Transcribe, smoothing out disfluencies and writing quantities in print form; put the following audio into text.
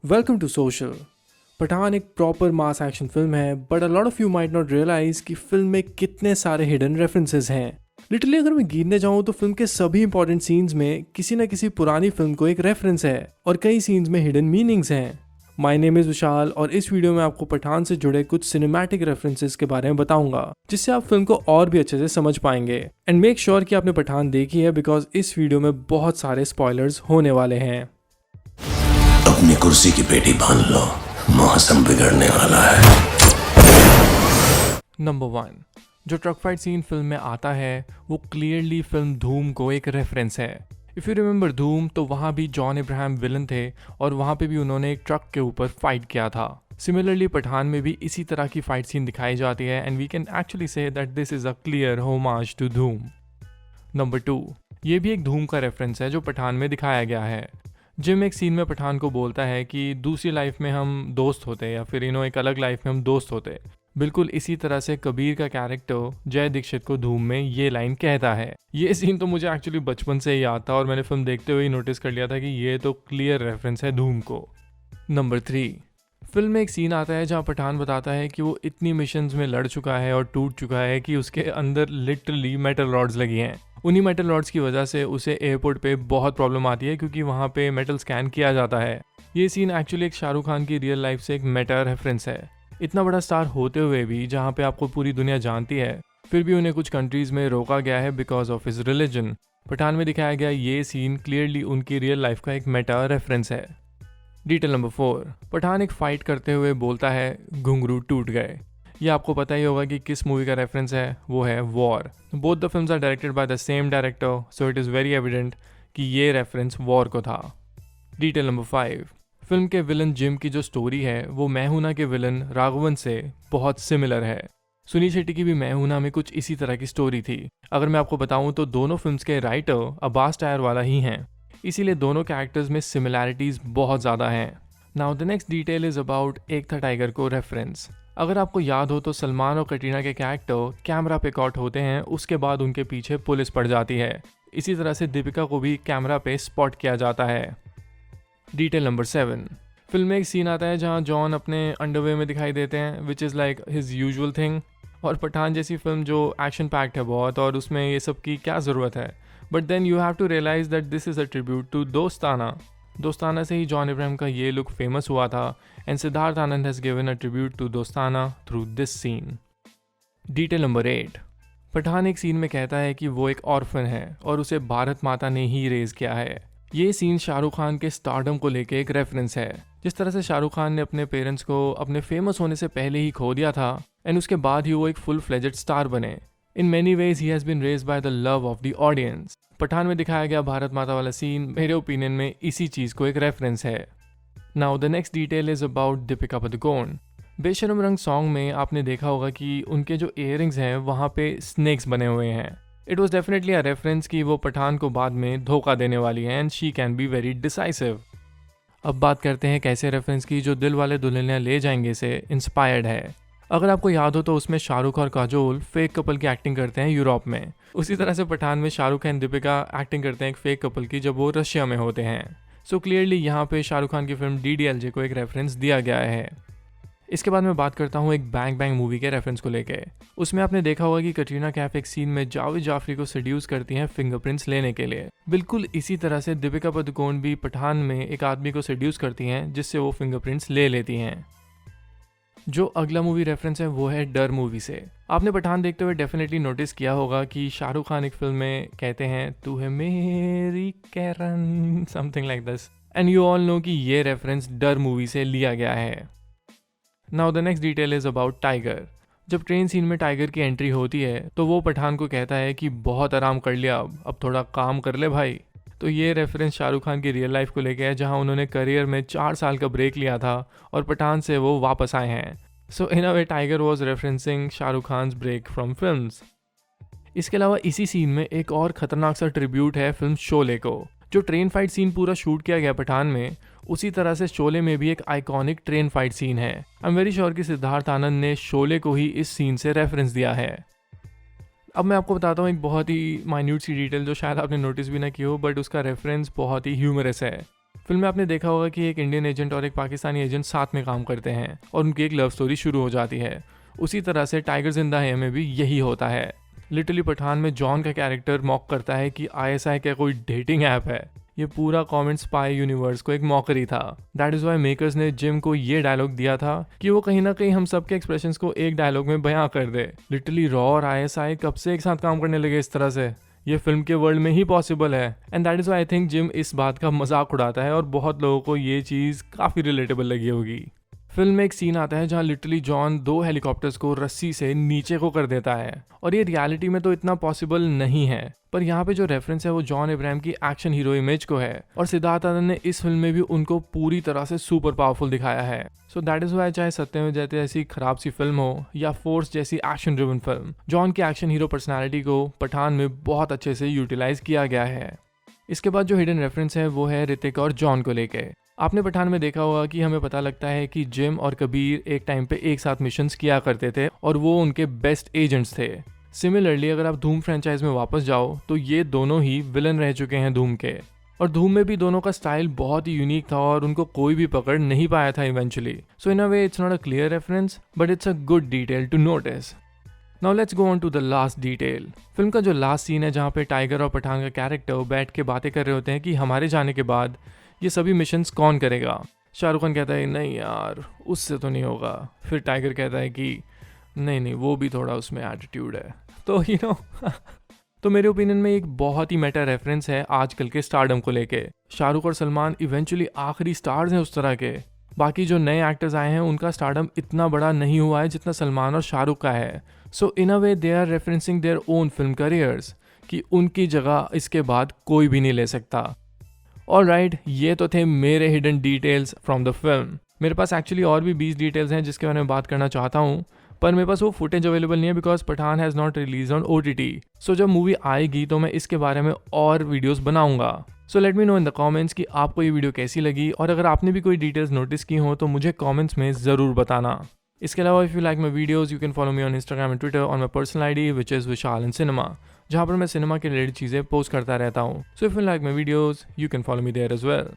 Welcome to social. Pathan एक proper mass action film है, but a lot of you might not realise कि film में कितने सारे हिडन रेफरेंसेस हैं। लिटरली अगर मैं गिनने जाऊँ तो फिल्म के सभी इंपॉर्टेंट सीन्स में किसी न किसी पुरानी फिल्म को एक रेफरेंस है और कई सीन्स में हिडन मीनिंग्स हैं। माय नेम इज़ विशाल और इस वीडियो में आपको पठान से जुड़े कुछ सिनेमैटिक रेफरेंसेस के बारे में बताऊंगा, जिससे आप फिल्म को और भी अच्छे से समझ पाएंगे। एंड मेक श्योर कि आपने पठान देखी है, बिकॉज इस वीडियो में बहुत सारे स्पॉयलर्स होने वाले हैं। अपनी कुर्सी की पेटी बांध लो, मौसम बिगड़ने वाला है। नंबर 1, जो ट्रक फाइट सीन फिल्म में आता है वो क्लियरली फिल्म धूम को एक रेफरेंस है। इफ़ यू रिमेंबर धूम, तो वहाँ भी जॉन अब्राहम विलन थे और वहाँ पे भी उन्होंने एक ट्रक के ऊपर फाइट किया था। सिमिलरली पठान में भी इसी तरह की फाइट सीन दिखाई जाती है and we can actually say that this is a clear homage to Dhoom. Number 2, ये भी एक धूम का रेफरेंस है जो पठान में दिखाया गया है। जिम एक सीन में पठान को बोलता है कि दूसरी लाइफ में हम दोस्त होते या फिर एक अलग लाइफ में हम दोस्त होते। बिल्कुल इसी तरह से कबीर का कैरेक्टर जय दीक्षित को धूम में ये लाइन कहता है। ये सीन तो मुझे एक्चुअली बचपन से ही याद था और मैंने फिल्म देखते हुए ही नोटिस कर लिया था कि ये तो क्लियर रेफरेंस है धूम को। नंबर 3, फिल्म में एक सीन आता है जहाँ पठान बताता है कि वो इतनी मिशंस में लड़ चुका है और टूट चुका है कि उसके अंदर लिटरली मेटल रॉड्स लगी हैं। उन्हीं मेटल रॉड्स की वजह से उसे एयरपोर्ट पे बहुत प्रॉब्लम आती है क्योंकि वहाँ पे मेटल स्कैन किया जाता है। ये सीन एक्चुअली एक शाहरुख खान की रियल लाइफ से एक मेटा रेफरेंस है। इतना बड़ा स्टार होते हुए भी जहाँ पे आपको पूरी दुनिया जानती है, फिर भी उन्हें कुछ कंट्रीज में रोका गया है because of his religion. Pathan में दिखाया गया ये सीन क्लियरली उनकी रियल लाइफ का एक मेटा रेफरेंस है। डिटेल नंबर 4, पठान एक फाइट करते हुए बोलता है घुंघरू टूट गए। ये आपको पता ही होगा कि किस मूवी का रेफरेंस है, वो है War. Both the films are directed by the same director, so it is very evident कि ये रेफरेंस वॉर को था। डिटेल नंबर 5, फिल्म के विलन जिम की जो स्टोरी है वो मैं हूं ना के विलन राघवन से बहुत सिमिलर है। सुनील शेट्टी की भी मैं हूं ना में कुछ इसी तरह की स्टोरी थी। अगर मैं आपको बताऊं तो दोनों फिल्म्स के राइटर अब्बास टायर वाला ही हैं, इसीलिए दोनों कैरेक्टर्स में सिमिलैरिटीज बहुत ज़्यादा हैं। Now the next detail is about एक था टाइगर को रेफरेंस। अगर आपको याद हो तो सलमान और कटरीना के कैरेक्टर कैमरा पे कॉट होते हैं, उसके बाद उनके पीछे पुलिस पड़ जाती है। इसी तरह से दीपिका को भी कैमरा पे स्पॉट किया जाता है। डिटेल नंबर 7, फिल्म में एक सीन आता है जहां जॉन अपने अंडरवेयर में दिखाई देते हैं, which is like his usual thing. और पठान जैसी फिल्म जो एक्शन पैक्ड है बहुत और उसमें ये सब की क्या ज़रूरत है, but then you have to realise that this is a tribute to Dostana. Dostana से ही जॉन अब्राहम का ये लुक फेमस हुआ था and Siddharth Anand has given a tribute to Dostana through this scene. Detail number 8, Pathan एक सीन में कहता है कि वो एक ऑर्फन है और उसे भारत माता ने ही रेज किया है। ये सीन शाहरुख खान के स्टारडम को लेके एक रेफरेंस है। जिस तरह से शाहरुख खान ने अपने पेरेंट्स को अपने फेमस होने से पहले ही खो दिया था एंड उसके बाद ही वो एक फुल फ्लेजेड स्टार बने। In many ways he has been raised by the love of the audience. Pathan में दिखाया गया भारत माता वाला सीन मेरे ओपिनियन में इसी चीज़ को एक रेफरेंस है। Now the next detail is about Deepika Padukone. बेशरम रंग सॉन्ग में आपने देखा होगा कि उनके जो इयररिंग्स हैं वहाँ पे स्नेक्स बने हुए हैं। It was definitely a reference कि वो पठान को बाद में धोखा देने वाली है and she can be very decisive. अब बात करते हैं कैसे रेफरेंस की जो दिल वाले दुल्हनिया ले जाएंगे से इंस्पायर्ड है। अगर आपको याद हो तो उसमें शाहरुख और काजोल फेक कपल की एक्टिंग करते हैं यूरोप में। उसी तरह से पठान में शाहरुख एंड दीपिका एक्टिंग करते हैं एक फेक कपल की जब वो रशिया में होते हैं। सो क्लियरली यहाँ पे शाहरुख खान की फिल्म DDLJ को एक रेफरेंस दिया गया है। इसके बाद मैं बात करता हूँ एक बैंग बैंग मूवी के रेफरेंस को लेके। उसमें आपने देखा होगा कि कटरीना कैफ एक सीन में जावेद जाफरी को सेड्यूस करती हैं फिंगरप्रिंट्स लेने के लिए। बिल्कुल इसी तरह से दीपिका पादुकोण भी पठान में एक आदमी को सेड्यूस करती हैं जिससे वो फिंगरप्रिंट्स ले लेती हैं। जो अगला मूवी रेफरेंस है वो है डर मूवी से। आपने पठान देखते हुए डेफिनेटली नोटिस किया होगा कि शाहरुख खान एक फिल्म में कहते हैं तू है मेरी Kiran, something like this, and you all know कि ये रेफरेंस डर मूवी से लिया गया है। Now the next detail is about Tiger. जब ट्रेन सीन में टाइगर की एंट्री होती है तो वो पठान को कहता है कि बहुत आराम कर लिया, अब थोड़ा काम कर ले भाई। तो ये रेफरेंस शाहरुख खान की रियल लाइफ को लेके है जहां उन्होंने करियर में 4 साल का ब्रेक लिया था और पठान से वो वापस आए हैं। So in a way tiger was referencing Shahrukh Khan's break from films. इसके अलावा इसी सीन में एक और खतरनाक सा ट्रिब्यूट है फिल्म शोले को। जो ट्रेन फाइट सीन पूरा शूट किया गया पठान में, उसी तरह से शोले में भी एक आइकॉनिक ट्रेन फाइट सीन है। आई एम वेरी श्योर कि सिद्धार्थ आनंद ने शोले को ही इस सीन से रेफरेंस दिया है। अब मैं आपको बताता हूँ एक बहुत ही माइन्यूट सी डिटेल जो शायद आपने नोटिस भी ना की हो, बट उसका रेफरेंस बहुत ही ह्यूमरस है। फिल्म में आपने देखा होगा कि एक इंडियन एजेंट और एक पाकिस्तानी एजेंट साथ में काम करते हैं और उनकी एक लव स्टोरी शुरू हो जाती है। उसी तरह से टाइगर जिंदा है में भी यही होता है। लिटरली पठान में जॉन का कैरेक्टर मॉक करता है कि ISI क्या कोई डेटिंग ऐप है। ये पूरा कॉमेंट स्पाई यूनिवर्स को एक मॉकरी था। दैट इज वाई मेकर्स ने जिम को ये डायलॉग दिया था कि वो कहीं ना कहीं हम सबके एक्सप्रेशंस को एक डायलॉग में बयां कर दे। लिटरली रॉ और ISI कब से एक साथ काम करने लगे इस तरह से? ये फिल्म के वर्ल्ड में ही पॉसिबल है। And that is why I think Jim इस बात का मजाक उड़ाता है और बहुत लोगों को ये चीज़ काफ़ी रिलेटेबल लगी होगी। फिल्म में एक सीन आता है जहाँ लिटरली जॉन 2 हेलीकॉप्टर्स को रस्सी से नीचे को कर देता है और ये रियलिटी में तो इतना पॉसिबल नहीं है, पर यहाँ पे जो रेफरेंस है वो जॉन इब्राहिम की एक्शन हीरो इमेज को है और सिद्धार्थ आनंद ने इस फिल्म में भी उनको पूरी तरह से सुपर पावरफुल दिखाया है। सो दैट इज वाई चाहे सत्यमेव जयते ऐसी खराब सी फिल्म हो या फोर्स जैसी एक्शन ड्रिवन फिल्म, जॉन की एक्शन हीरो पर्सनैलिटी को पठान में बहुत अच्छे से यूटिलाइज किया गया है। इसके बाद जो हिडन रेफरेंस है वो है ऋतिक और जॉन को लेके। आपने पठान में देखा होगा कि हमें पता लगता है कि जिम और कबीर एक टाइम पे एक साथ मिशंस किया करते थे और वो उनके बेस्ट एजेंट्स थे। सिमिलरली अगर आप धूम फ्रेंचाइज में वापस जाओ तो ये दोनों ही विलन रह चुके हैं धूम के, और धूम में भी दोनों का स्टाइल बहुत ही यूनिक था और उनको कोई भी पकड़ नहीं पाया था eventually. So in a way it's not a clear reference but it's a good detail to notice. Now let's go on to the last detail. Film का जो लास्ट सीन है जहाँ पे टाइगर और पठान का कैरेक्टर बैठ के बातें कर रहे होते हैं कि हमारे जाने के बाद ये सभी मिशंस कौन करेगा। शाहरुख खान कहता है नहीं यार उससे तो नहीं होगा। फिर टाइगर कहता है कि नहीं वो भी थोड़ा उसमें एटीट्यूड है। तो तो मेरे ओपिनियन में एक बहुत ही मेटा रेफरेंस है आजकल के स्टारडम को लेके। शाहरुख और सलमान इवेंचुअली आखिरी स्टार्स हैं उस तरह के। बाकी जो नए एक्टर्स आए हैं उनका स्टारडम इतना बड़ा नहीं हुआ है जितना सलमान और शाहरुख का है। So in a way they are referencing their own film careers कि उनकी जगह इसके बाद कोई भी नहीं ले सकता। ऑलराइट, ये तो थे मेरे hidden details from the film. मेरे पास एक्चुअली और भी 20 डिटेल्स हैं जिसके बारे में बात करना चाहता हूँ, पर मेरे पास वो फुटेज अवेलेबल नहीं है because Pathan has not release on OTT। So जब मूवी आएगी तो मैं इसके बारे में और वीडियोस बनाऊंगा। So let me know in the comments कि आपको ये वीडियो कैसी लगी, और अगर आपने भी कोई डिटेल्स नोटिस की हो तो मुझे कमेंट्स में ज़रूर बताना। इसके अलावा if you like my videos you can follow me on Instagram and Twitter on my personal ID which is Vishal in cinema, जहाँ पर मैं सिनेमा के रिलेटेड चीज़ें पोस्ट करता रहता हूँ। So if you like my videos you can follow me there as well.